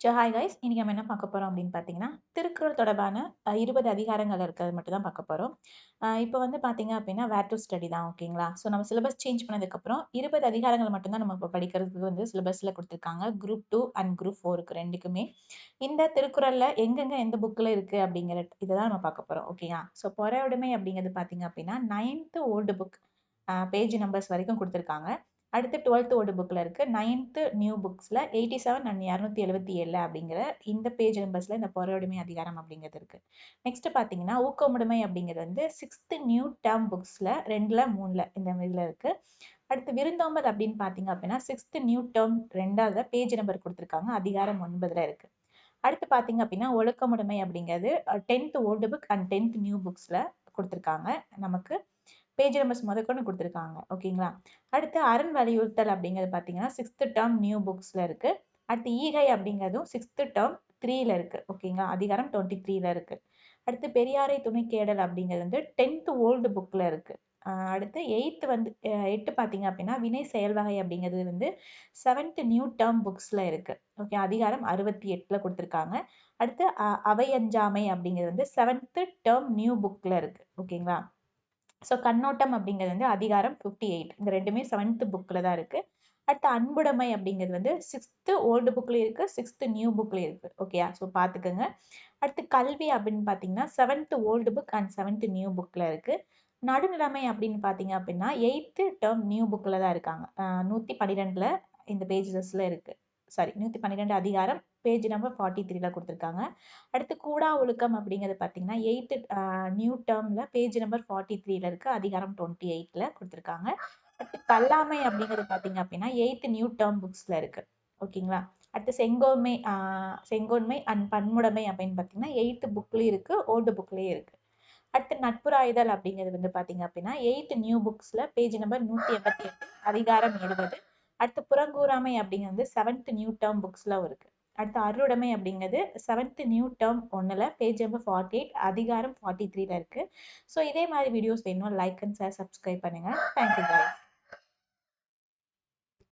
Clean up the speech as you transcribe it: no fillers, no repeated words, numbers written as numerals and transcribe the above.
Hi guys, இன்னைக்கு நம்ம என்ன பார்க்க போறோம் அப்படின்னு பார்த்தீங்கன்னா, திருக்குறள் தொடர்பான 20 அதிகாரங்கள் இருக்கிறது மட்டும் தான் பார்க்க போறோம். இப்போ வந்து பார்த்தீங்க அப்படின்னா, வேர் டு ஸ்டடி தான் ஓகேங்களா? ஸோ நம்ம சிலபஸ் சேஞ்ச் பண்ணதுக்கப்புறம் 20 அதிகாரங்கள் மட்டும் தான் நம்ம இப்போ படிக்கிறதுக்கு வந்து சிலபஸில் கொடுத்துருக்காங்க. குரூப் 2 அண்ட் குரூப் 4க்கு ரெண்டுக்குமே. இந்த திருக்குறள்ல எங்கெங்க எந்த புக்கில் இருக்குது அப்படிங்கிற இதை தான் நம்ம பார்க்க போறோம் ஓகேங்களா? ஸோ பொறையுடைமை அப்படிங்கிறது பார்த்தீங்க அப்படின்னா 9th old book page numbers வரைக்கும் கொடுத்துருக்காங்க. அடுத்து 12th ஓல்டு புக்கில் இருக்குது. 9th நியூ புக்ஸில் 87 அண்ட் 277 அப்படிங்கிற இந்த பேஜ் நம்பர்ஸில் இந்த பொறையுடைமை அதிகாரம் அப்படிங்கிறது இருக்குது. நெக்ஸ்ட் பார்த்தீங்கன்னா ஊக்கமுடைமை அப்படிங்கிறது வந்து 6th நியூ டேர்ம் புக்ஸில் 2ல் 3ல் இந்த இதில் இருக்குது. அடுத்து விருந்தோம்பல் அப்படின்னு பார்த்தீங்க அப்படின்னா 6th நியூ டேர்ம் 2வது பேஜ் நம்பர் கொடுத்துருக்காங்க. அதிகாரம் 9ல் இருக்குது. அடுத்து பார்த்தீங்க அப்படின்னா ஒழுக்கமுடைமை அப்படிங்கிறது 10th old book and 10th new புக்ஸில் கொடுத்துருக்காங்க. நமக்கு பேஜ் நம்பர்ஸ் முதற்கொண்டு கொடுத்துருக்காங்க ஓகேங்களா? அடுத்து அரண் வலியுறுத்தல் அப்படிங்கிறது பார்த்தீங்கன்னா 6th டேர்ம் நியூ புக்ஸில் இருக்குது. அடுத்து ஈகை அப்படிங்கிறதும் 6th டேர்ம் 3ல் இருக்குது ஓகேங்களா? அதிகாரம் 23ல் இருக்குது. அடுத்து பெரியாரை துணை கேடல் அப்படிங்கிறது வந்து 10th ஓல்டு புக்கில் இருக்குது. அடுத்து 8th வந்து 8 பார்த்தீங்க அப்படின்னா வினை செயல்வகை அப்படிங்கிறது வந்து 7th நியூ டேர்ம் புக்ஸில் இருக்குது ஓகே. அதிகாரம் 68ல் கொடுத்துருக்காங்க. அடுத்து அவையஞ்சாமை அப்படிங்கிறது வந்து 7th டேர்ம் நியூ புக்கில் இருக்குது ஓகேங்களா? ஸோ கண்ணோட்டம் அப்படிங்கிறது வந்து அதிகாரம் 58. இந்த ரெண்டுமே 7th புக்கில் தான் இருக்குது. அடுத்து அன்புடைமை அப்படிங்கிறது வந்து 6th ஓல்டு புக்லேயும் இருக்குது, 6th நியூ புக்லேயும் இருக்குது ஓகேயா? ஸோ பார்த்துக்கோங்க. அடுத்து கல்வி அப்படின்னு பார்த்தீங்கன்னா 7th old book and 7th new புக்கில் இருக்குது. நடுநிலைமை அப்படின்னு பார்த்தீங்க அப்படின்னா 8th டேர்ம் நியூ புக்கில் தான் இருக்காங்க. 112ல் இந்த பேஜஸில் இருக்குது. சாரி 112 அதிகாரம் பேஜ் நம்பர் 43ல் கொடுத்துருக்காங்க. அடுத்து கூடா ஒழுக்கம் அப்படிங்கிறது பார்த்தீங்கன்னா 8th நியூ டேர்மில் பேஜ் நம்பர் 43ல் இருக்குது. அதிகாரம் 28ல் கொடுத்துருக்காங்க. அடுத்து கல்லாமை அப்படிங்கிறது பார்த்தீங்க அப்படின்னா 8th நியூ டேர்ம் புக்ஸில் இருக்குது ஓகேங்களா? அடுத்து செங்கோன்மை அண்ட் பன்முடைமை அப்படின்னு பார்த்தீங்கன்னா 8th புக்லேயும் இருக்குது, ஓல்டு புக்லேயும் இருக்குது. அடுத்து நட்புராயுதல் அப்படிங்கிறது வந்து பார்த்தீங்க அப்படின்னா 8th நியூ புக்ஸில் பேஜ் நம்பர் 188 அதிகாரம் 70. அடுத்து புறங்கூறாமை அப்படிங்கிறது 7th நியூ டேர்ம் புக்ஸில் இருக்குது. அடுத்து அருளுடைமை அப்படிங்கிறது 7th நியூ டேர்ம் 1ல் பேஜ் நம்பர் 48 அதிகாரம் 43ல் இருக்குது. ஸோ இதே மாதிரி வீடியோஸ் வேணும் லைக் அண்ட் ஷேர் சப்ஸ்கிரைப் பண்ணுங்கள். Thank you bye.